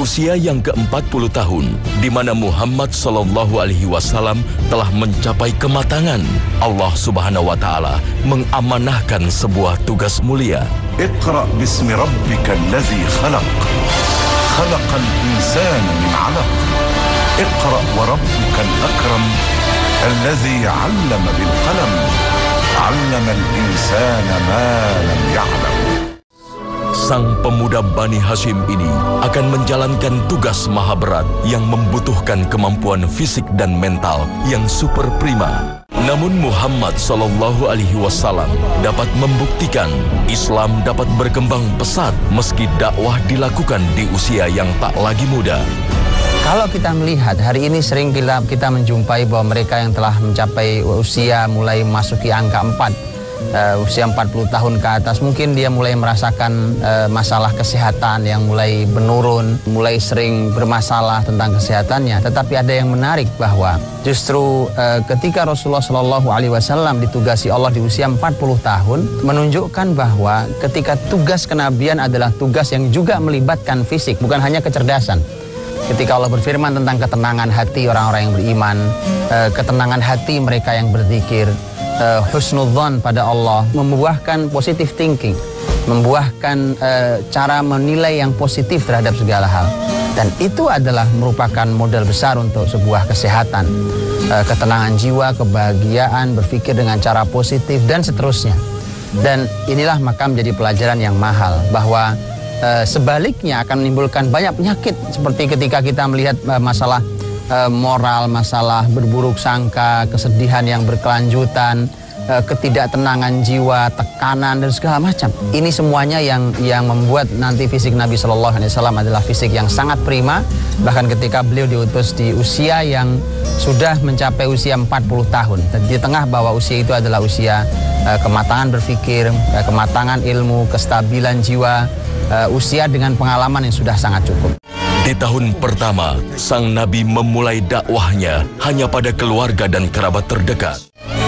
usia yang ke-40 tahun, di mana Muhammad SAW telah mencapai kematangan, Allah Subhanahu wa Ta'ala mengamanahkan sebuah tugas mulia. Iqra bismi rabbikal ladzi khalaq, khalaqal insana min 'alaq. Iqra wa rabbukal akram, alladzi 'allama bil qalam, 'allamal insana ma lam ya'lam. Sang pemuda Bani Hashim ini akan menjalankan tugas maha berat yang membutuhkan kemampuan fisik dan mental yang super prima. Namun Muhammad SAW dapat membuktikan Islam dapat berkembang pesat meski dakwah dilakukan di usia yang tak lagi muda. Kalau kita melihat hari ini sering kita menjumpai bahwa mereka yang telah mencapai usia mulai memasuki angka 4, usia 40 tahun ke atas, mungkin dia mulai merasakan masalah kesehatan yang mulai menurun, mulai sering bermasalah tentang kesehatannya. Tetapi ada yang menarik bahwa justru ketika Rasulullah SAW ditugasi Allah di usia 40 tahun, menunjukkan bahwa ketika tugas kenabian adalah tugas yang juga melibatkan fisik, bukan hanya kecerdasan. Ketika Allah berfirman tentang ketenangan hati orang-orang yang beriman, ketenangan hati mereka yang berzikir, husnudzon pada Allah, membuahkan positive thinking, membuahkan cara menilai yang positif terhadap segala hal. Dan itu adalah merupakan modal besar untuk sebuah kesehatan, ketenangan jiwa, kebahagiaan, berpikir dengan cara positif, dan seterusnya. Dan inilah maka menjadi pelajaran yang mahal, bahwa sebaliknya akan menimbulkan banyak penyakit, seperti ketika kita melihat masalah moral, masalah berburuk sangka, kesedihan yang berkelanjutan, ketidaktenangan jiwa, tekanan, dan segala macam. Ini semuanya yang membuat nanti fisik Nabi SAW adalah fisik yang sangat prima. Bahkan ketika beliau diutus di usia yang sudah mencapai usia 40 tahun. Dan di tengah bahwa usia itu adalah usia kematangan berpikir, kematangan ilmu, kestabilan jiwa, usia dengan pengalaman yang sudah sangat cukup. Di tahun pertama, sang Nabi memulai dakwahnya hanya pada keluarga dan kerabat terdekat.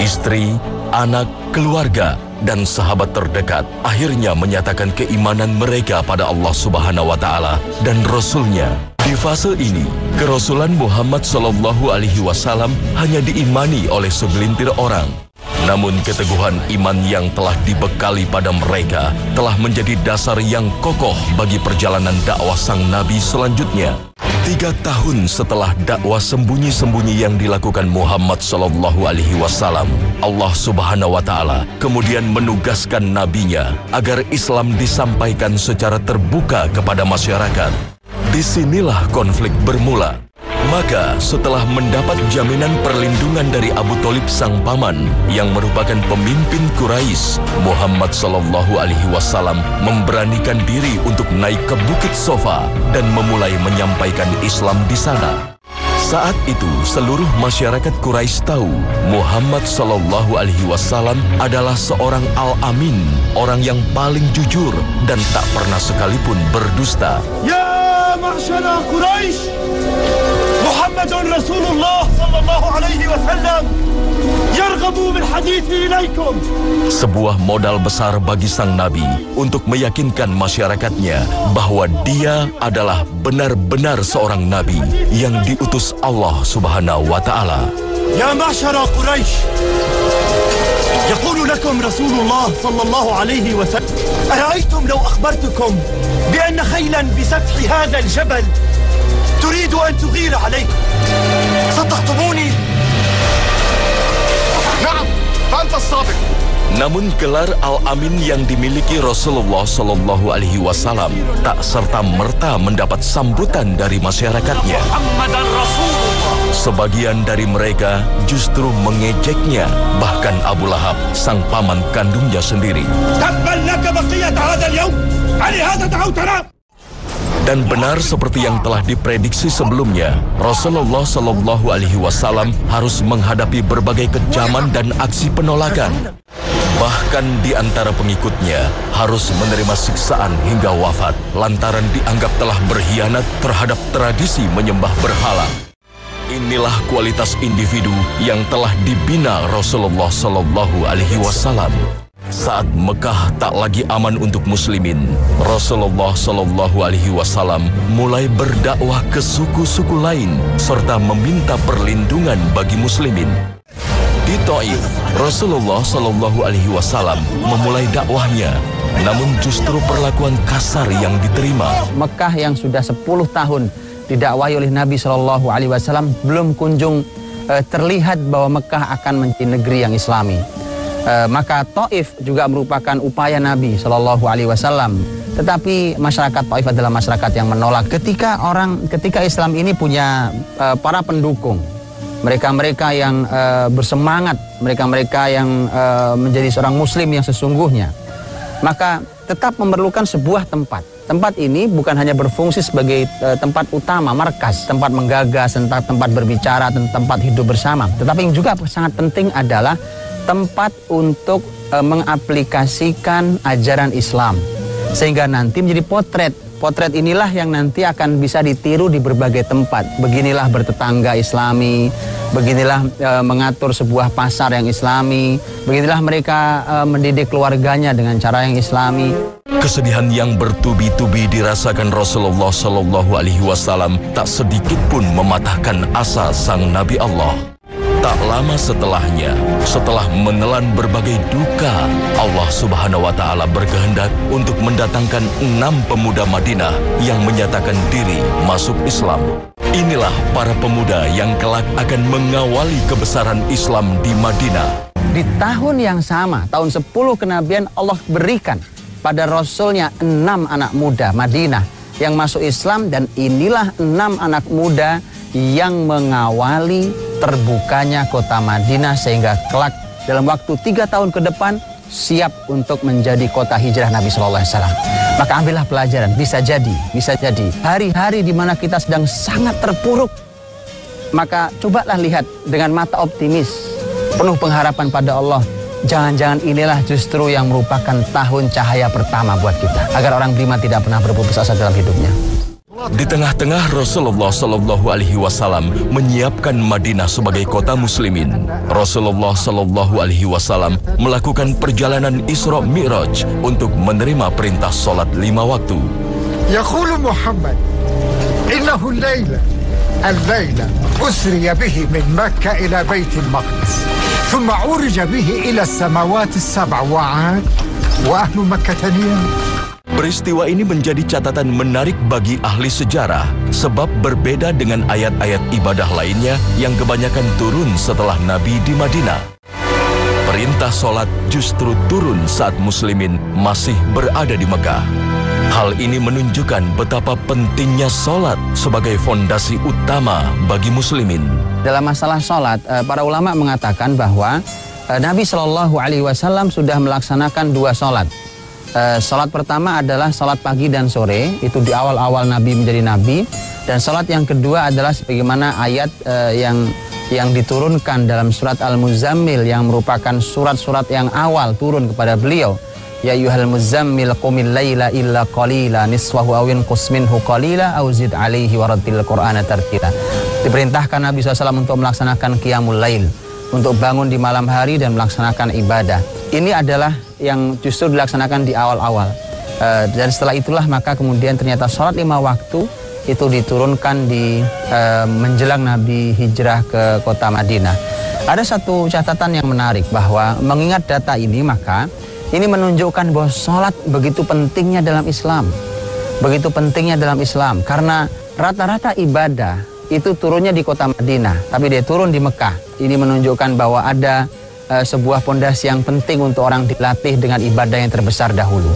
Istri, anak, keluarga, dan sahabat terdekat akhirnya menyatakan keimanan mereka pada Allah Subhanahu wa Ta'ala dan Rasul-Nya. Di fase ini, kerasulan Muhammad SAW hanya diimani oleh segelintir orang. Namun keteguhan iman yang telah dibekali pada mereka telah menjadi dasar yang kokoh bagi perjalanan dakwah sang Nabi selanjutnya. 3 tahun setelah dakwah sembunyi-sembunyi yang dilakukan Muhammad SAW, Allah Subhanahu wa Ta'ala kemudian menugaskan nabinya agar Islam disampaikan secara terbuka kepada masyarakat. Disinilah konflik bermula. Maka setelah mendapat jaminan perlindungan dari Abu Thalib sang paman yang merupakan pemimpin Quraisy, Muhammad SAW memberanikan diri untuk naik ke Bukit Sofa dan memulai menyampaikan Islam di sana. Saat itu seluruh masyarakat Quraisy tahu Muhammad SAW adalah seorang Al-Amin, orang yang paling jujur dan tak pernah sekalipun berdusta. Ya ma'syara Quraisy, Muhammadun Rasulullah sallallahu alaihi wasallam yarghabu bil hadithi ilaikum. Sebuah modal besar bagi sang Nabi untuk meyakinkan masyarakatnya bahwa dia adalah benar-benar seorang Nabi yang diutus Allah Subhanahu wa Ta'ala. Ya ma'syara Quraisy, يقول لكم رسول الله صلى الله عليه وسلم أرأيتم لو أخبرتكم بأن خيلا بسفح هذا الجبل تريد أن تغير عليكم صدقتموني؟ نعم فأنت الصادق. Namun gelar Al-Amin yang dimiliki Rasulullah SAW tak serta-merta mendapat sambutan dari masyarakatnya. Sebagian dari mereka justru mengejeknya, bahkan Abu Lahab, sang paman kandungnya sendiri. Dan benar seperti yang telah diprediksi sebelumnya, Rasulullah SAW harus menghadapi berbagai kecaman dan aksi penolakan. Bahkan di antara pengikutnya harus menerima siksaan hingga wafat lantaran dianggap telah berkhianat terhadap tradisi menyembah berhala. Inilah kualitas individu yang telah dibina Rasulullah SAW. Saat Mekah tak lagi aman untuk muslimin, Rasulullah Shallallahu Alaihi Wasallam mulai berdakwah ke suku-suku lain serta meminta perlindungan bagi muslimin. Di Taif, Rasulullah Shallallahu Alaihi Wasallam memulai dakwahnya, namun justru perlakuan kasar yang diterima. Mekah yang sudah 10 tahun didakwahi oleh Nabi Shallallahu Alaihi Wasallam belum kunjung terlihat bahwa Mekah akan menjadi negeri yang Islami. Maka Taif juga merupakan upaya Nabi Shallallahu Alaihi Wasallam. Tetapi masyarakat Taif adalah masyarakat yang menolak. Ketika Islam ini punya para pendukung, mereka-mereka yang bersemangat, mereka-mereka yang menjadi seorang Muslim yang sesungguhnya, maka tetap memerlukan sebuah tempat. Tempat ini bukan hanya berfungsi sebagai tempat utama, markas, tempat menggagas, tempat berbicara, tempat hidup bersama. Tetapi yang juga sangat penting adalah tempat untuk mengaplikasikan ajaran Islam. Sehingga nanti menjadi potret. Potret inilah yang nanti akan bisa ditiru di berbagai tempat. Beginilah bertetangga Islami, beginilah mengatur sebuah pasar yang Islami, beginilah mereka mendidik keluarganya dengan cara yang Islami. Kesedihan yang bertubi-tubi dirasakan Rasulullah Shallallahu Alaihi Wasallam tak sedikit pun mematahkan asa sang Nabi Allah. Tak lama setelahnya, setelah menelan berbagai duka, Allah Subhanahu wa Ta'ala berkehendak untuk mendatangkan 6 pemuda Madinah yang menyatakan diri masuk Islam. Inilah para pemuda yang kelak akan mengawali kebesaran Islam di Madinah. Di tahun yang sama, tahun 10 kenabian, Allah berikan pada Rasulnya 6 anak muda Madinah yang masuk Islam, dan inilah 6 anak muda yang mengawali terbukanya kota Madinah sehingga kelak dalam waktu 3 tahun ke depan siap untuk menjadi kota hijrah Nabi Sallallahu Alaihi Wasallam. Maka ambillah pelajaran. Bisa jadi hari-hari di mana kita sedang sangat terpuruk, maka cobalah lihat dengan mata optimis, penuh pengharapan pada Allah. Jangan-jangan inilah justru yang merupakan tahun cahaya pertama buat kita, agar orang beriman tidak pernah berputus asa dalam hidupnya. Di tengah-tengah Rasulullah Shallallahu Alaihi Wasallam menyiapkan Madinah sebagai kota muslimin, Rasulullah Shallallahu Alaihi Wasallam melakukan perjalanan Isra Mi'raj untuk menerima perintah salat 5 waktu. Yaqulu Muhammad, innahu al-layla usriya bihi min Makkah ila Baitul Maqdis, thumma urija bihi ila as-samawati as-sab'a wa 'ad wa ahlu Makkah niyam. Peristiwa ini menjadi catatan menarik bagi ahli sejarah sebab berbeda dengan ayat-ayat ibadah lainnya yang kebanyakan turun setelah Nabi di Madinah. Perintah sholat justru turun saat muslimin masih berada di Mekah. Hal ini menunjukkan betapa pentingnya sholat sebagai fondasi utama bagi muslimin. Dalam masalah sholat, para ulama mengatakan bahwa Nabi Shallallahu Alaihi Wasallam sudah melaksanakan 2 sholat. Salat pertama adalah salat pagi dan sore, itu di awal-awal Nabi menjadi Nabi. Dan salat yang kedua adalah sebagaimana ayat yang diturunkan dalam surat Al-Muzammil, yang merupakan surat-surat yang awal turun kepada beliau. Ya ayyuhal muzammil qumil laila illa qalila niswahu aw inqus minhu qalila aw zid alaihi warattil qur'ana tartila. Diperintahkan Nabi SAW untuk melaksanakan qiyamul lail, untuk bangun di malam hari dan melaksanakan ibadah. Ini adalah yang justru dilaksanakan di awal-awal. Dan setelah itulah maka kemudian ternyata sholat 5 waktu itu diturunkan di menjelang Nabi hijrah ke kota Madinah. Ada satu catatan yang menarik bahwa mengingat data ini, maka ini menunjukkan bahwa sholat begitu pentingnya dalam Islam. Begitu pentingnya dalam Islam. Karena rata-rata ibadah itu turunnya di kota Madinah, tapi dia turun di Mekah. Ini menunjukkan bahwa ada sebuah pondasi yang penting untuk orang dilatih dengan ibadah yang terbesar dahulu.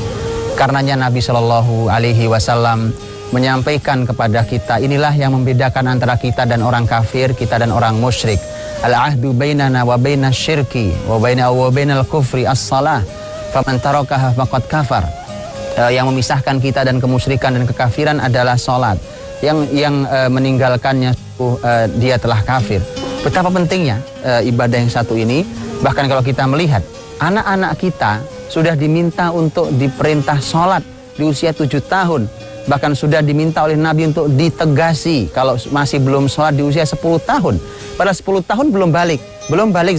Karenanya Nabi Shallallahu Alaihi Wasallam menyampaikan kepada kita, inilah yang membedakan antara kita dan orang kafir, kita dan orang musyrik. Al-ahdu bainana wa bainas syirki wa bainal kufri as-salah, faman tarakaha faqad kafar. Yang memisahkan kita dan kemusyrikan dan kekafiran adalah salat. Yang meninggalkannya dia telah kafir. Betapa pentingnya ibadah yang satu ini. Bahkan kalau kita melihat anak-anak kita sudah diminta untuk diperintah sholat di usia 7 tahun. Bahkan sudah diminta oleh Nabi untuk ditegasi kalau masih belum sholat di usia 10 tahun. Pada 10 tahun belum balik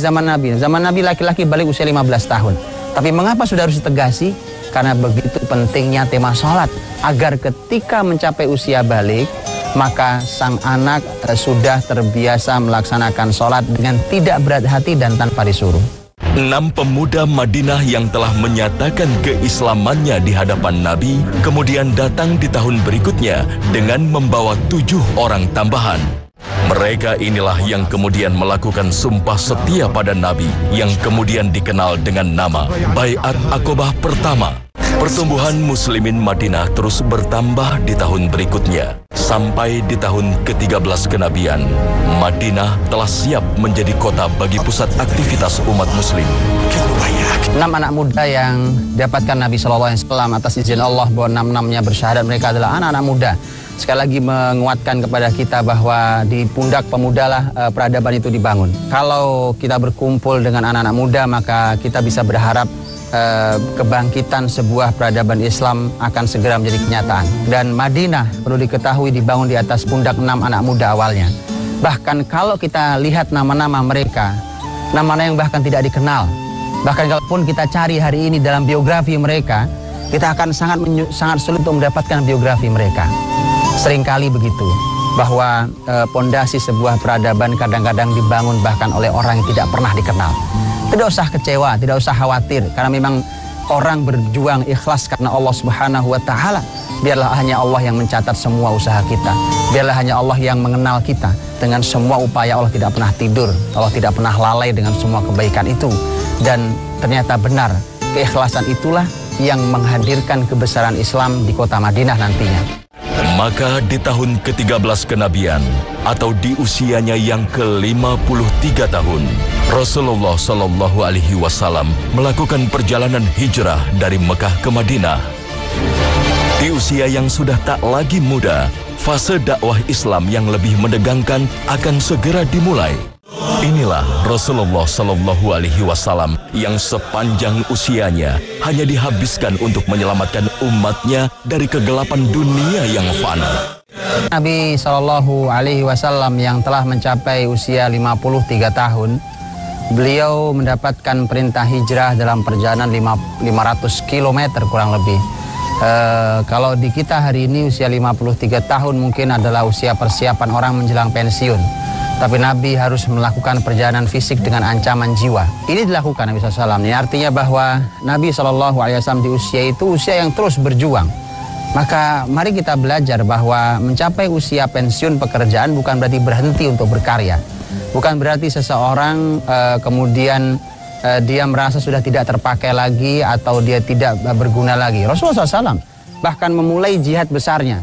zaman Nabi. Zaman Nabi laki-laki balik usia 15 tahun. Tapi mengapa sudah harus ditegasi? Karena begitu pentingnya tema sholat, agar ketika mencapai usia balik, maka sang anak sudah terbiasa melaksanakan sholat dengan tidak berat hati dan tanpa disuruh. 6 pemuda Madinah yang telah menyatakan keislamannya di hadapan Nabi, kemudian datang di tahun berikutnya dengan membawa 7 orang tambahan. Mereka inilah yang kemudian melakukan sumpah setia pada Nabi, yang kemudian dikenal dengan nama Baiat Aqobah pertama. Pertumbuhan muslimin Madinah terus bertambah di tahun berikutnya. Sampai di tahun ke-13 kenabian, Madinah telah siap menjadi kota bagi pusat aktivitas umat muslim. 6 anak muda yang dapatkan Nabi SAW atas izin Allah bahwa 6-6-nya bersyahadat mereka adalah anak-anak muda. Sekali lagi menguatkan kepada kita bahwa di pundak pemudalah peradaban itu dibangun. Kalau kita berkumpul dengan anak-anak muda, maka kita bisa berharap kebangkitan sebuah peradaban Islam akan segera menjadi kenyataan. Dan Madinah perlu diketahui dibangun di atas pundak 6 anak muda awalnya. Bahkan kalau kita lihat nama-nama mereka, nama-nama yang bahkan tidak dikenal, bahkan kalaupun kita cari hari ini dalam biografi mereka, kita akan sangat sulit untuk mendapatkan biografi mereka. Seringkali begitu, bahwa pondasi sebuah peradaban kadang-kadang dibangun bahkan oleh orang yang tidak pernah dikenal. Tidak usah kecewa, tidak usah khawatir, karena memang orang berjuang ikhlas karena Allah Subhanahu wa Ta'ala. Biarlah hanya Allah yang mencatat semua usaha kita. Biarlah hanya Allah yang mengenal kita. Dengan semua upaya Allah tidak pernah tidur, Allah tidak pernah lalai dengan semua kebaikan itu. Dan ternyata benar, keikhlasan itulah yang menghadirkan kebesaran Islam di kota Madinah nantinya. Maka di tahun ke-13 kenabian, atau di usianya yang ke-53 tahun, Rasulullah Shallallahu Alaihi Wasallam melakukan perjalanan hijrah dari Mekah ke Madinah. Di usia yang sudah tak lagi muda, fase dakwah Islam yang lebih menegangkan akan segera dimulai. Inilah Rasulullah Shallallahu Alaihi Wasallam yang sepanjang usianya hanya dihabiskan untuk menyelamatkan umatnya dari kegelapan dunia yang fana. Nabi Shallallahu Alaihi Wasallam yang telah mencapai usia 53 tahun, beliau mendapatkan perintah hijrah dalam perjalanan 500 km kurang lebih. Kalau di kita hari ini usia 53 tahun mungkin adalah usia persiapan orang menjelang pensiun. Tapi Nabi harus melakukan perjalanan fisik dengan ancaman jiwa. Ini dilakukan Nabi SAW. Ini artinya bahwa Nabi SAW di usia itu usia yang terus berjuang. Maka mari kita belajar bahwa mencapai usia pensiun pekerjaan bukan berarti berhenti untuk berkarya. Bukan berarti seseorang kemudian dia merasa sudah tidak terpakai lagi atau dia tidak berguna lagi. Rasulullah SAW bahkan memulai jihad besarnya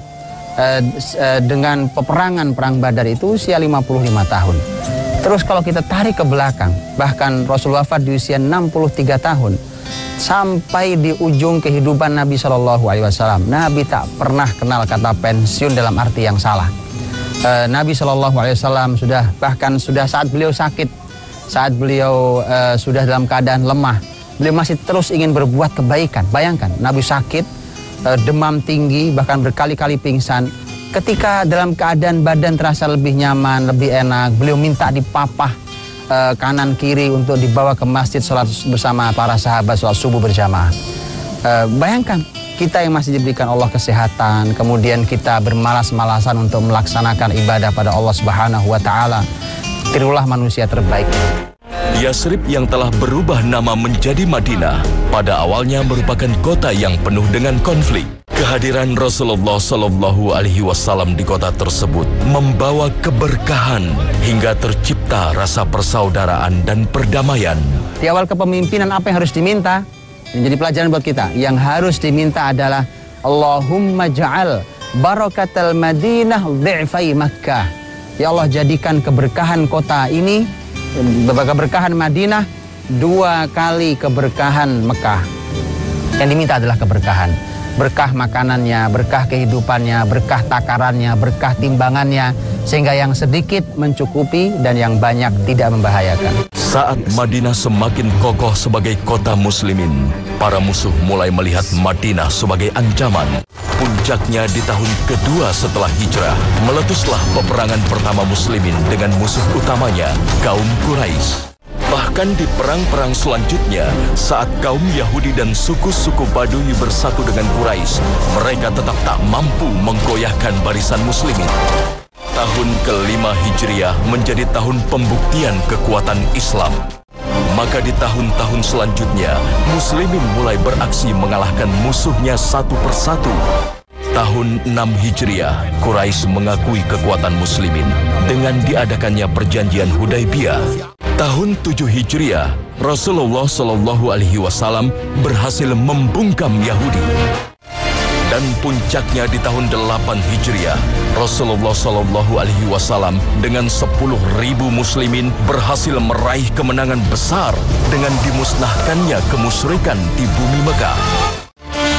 dengan peperangan Perang Badar itu usia 55 tahun. Terus kalau kita tarik ke belakang, bahkan Rasul wafat di usia 63 tahun. Sampai di ujung kehidupan Nabi Shallallahu Alaihi Wasallam, Nabi tak pernah kenal kata pensiun dalam arti yang salah. Nabi Shallallahu Alaihi Wasallam bahkan sudah saat beliau sakit, saat beliau sudah dalam keadaan lemah, beliau masih terus ingin berbuat kebaikan. Bayangkan, Nabi sakit, demam tinggi, bahkan berkali-kali pingsan. Ketika dalam keadaan badan terasa lebih nyaman, lebih enak, beliau minta dipapah kanan kiri untuk dibawa ke masjid sholat bersama para sahabat, sholat subuh berjamaah. Bayangkan, kita yang masih diberikan Allah kesehatan, kemudian kita bermalas-malasan untuk melaksanakan ibadah pada Allah Subhanahu wa Ta'ala. Tirulah manusia terbaik. Yasrib yang telah berubah nama menjadi Madinah pada awalnya merupakan kota yang penuh dengan konflik. Kehadiran Rasulullah Shallallahu Alaihi Wasallam di kota tersebut membawa keberkahan hingga tercipta rasa persaudaraan dan perdamaian. Di awal kepemimpinan apa yang harus diminta? Menjadi pelajaran buat kita. Yang harus diminta adalah Allahumma ja'al barakatal Madinah dhi'fai Makkah. Ya Allah, jadikan keberkahan kota ini, keberkahan Madinah 2 kali keberkahan Mekah. Yang diminta adalah keberkahan. Berkah makanannya, berkah kehidupannya, berkah takarannya, berkah timbangannya, sehingga yang sedikit mencukupi dan yang banyak tidak membahayakan. Saat Madinah semakin kokoh sebagai kota muslimin, para musuh mulai melihat Madinah sebagai ancaman. Puncaknya di tahun kedua setelah hijrah, meletuslah peperangan pertama muslimin dengan musuh utamanya, kaum Quraisy. Bahkan di perang-perang selanjutnya, saat kaum Yahudi dan suku-suku Badui bersatu dengan Quraisy, mereka tetap tak mampu menggoyahkan barisan muslimin. Tahun ke-5 Hijriah menjadi tahun pembuktian kekuatan Islam. Maka di tahun-tahun selanjutnya, muslimin mulai beraksi mengalahkan musuhnya satu persatu. Tahun 6 Hijriah, Quraisy mengakui kekuatan muslimin dengan diadakannya perjanjian Hudaybiyah. Tahun 7 Hijriah, Rasulullah Shallallahu Alaihi Wasallam berhasil membungkam Yahudi. Dan puncaknya di tahun 8 Hijriah, Rasulullah Shallallahu Alaihi Wasallam dengan 10.000 muslimin berhasil meraih kemenangan besar dengan dimusnahkannya kemusyrikan di bumi Mekah.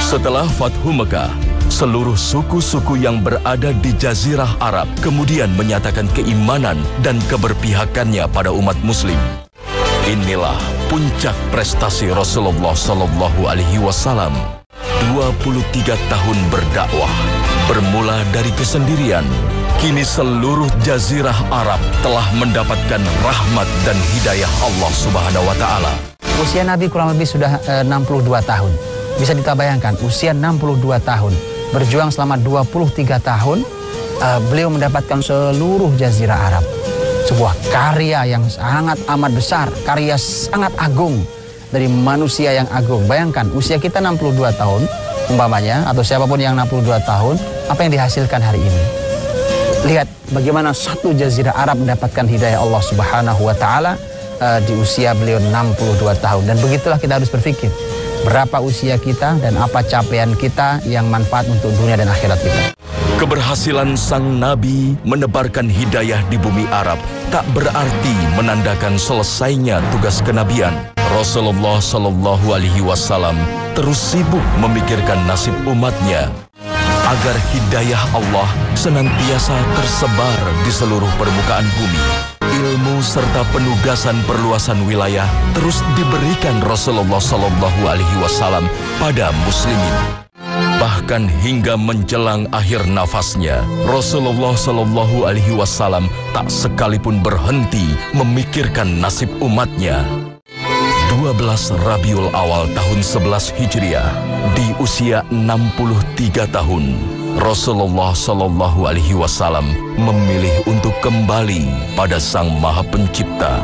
Setelah Fathu Mekah, seluruh suku-suku yang berada di Jazirah Arab kemudian menyatakan keimanan dan keberpihakannya pada umat muslim. Inilah puncak prestasi Rasulullah Shallallahu Alaihi Wasallam. 23 tahun berdakwah, bermula dari kesendirian, kini seluruh Jazirah Arab telah mendapatkan rahmat dan hidayah Allah Subhanahu wa Ta'ala. Usia Nabi kurang lebih sudah 62 tahun. Bisa kita bayangkan, usia 62 tahun. Berjuang selama 23 tahun, beliau mendapatkan seluruh Jazirah Arab. Sebuah karya yang sangat amat besar, karya sangat agung dari manusia yang agung. Bayangkan, usia kita 62 tahun, umpamanya, atau siapapun yang 62 tahun, apa yang dihasilkan hari ini? Lihat bagaimana satu Jazirah Arab mendapatkan hidayah Allah Subhanahu wa Ta'ala di usia beliau 62 tahun. Dan begitulah kita harus berpikir, berapa usia kita dan apa capaian kita yang manfaat untuk dunia dan akhirat kita. Keberhasilan sang Nabi menebarkan hidayah di bumi Arab tak berarti menandakan selesainya tugas kenabian. Rasulullah Shallallahu Alaihi Wasallam terus sibuk memikirkan nasib umatnya agar hidayah Allah senantiasa tersebar di seluruh permukaan bumi. Ilmu serta penugasan perluasan wilayah terus diberikan Rasulullah Shallallahu Alaihi Wasallam pada muslimin. Bahkan hingga menjelang akhir nafasnya, Rasulullah Shallallahu Alaihi Wasallam tak sekalipun berhenti memikirkan nasib umatnya. 12 Rabiul Awal tahun 11 Hijriah, di usia 63 tahun, Rasulullah Shallallahu Alaihi Wasallam memilih untuk kembali pada Sang Maha Pencipta.